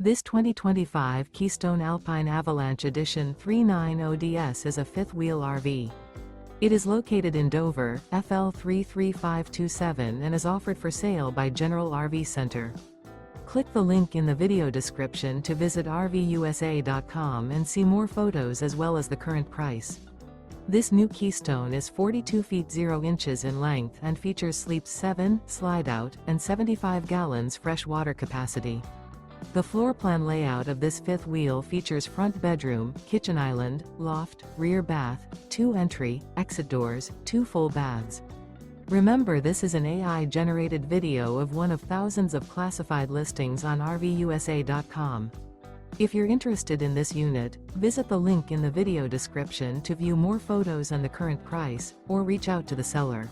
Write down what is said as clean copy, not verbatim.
This 2025 Keystone Alpine Avalanche Edition 390DS is a fifth-wheel RV. It is located in Dover, FL 33527 and is offered for sale by General RV Center. Click the link in the video description to visit RVUSA.com and see more photos as well as the current price. This new Keystone is 42 feet 0 inches in length and features sleeps 7, slide-out, and 75 gallons fresh water capacity. The floor plan layout of this fifth wheel features front bedroom, kitchen island, loft, rear bath, 2 entry, exit doors, 2 full baths. Remember, this is an AI-generated video of one of thousands of classified listings on RVUSA.com. If you're interested in this unit, visit the link in the video description to view more photos and the current price, or reach out to the seller.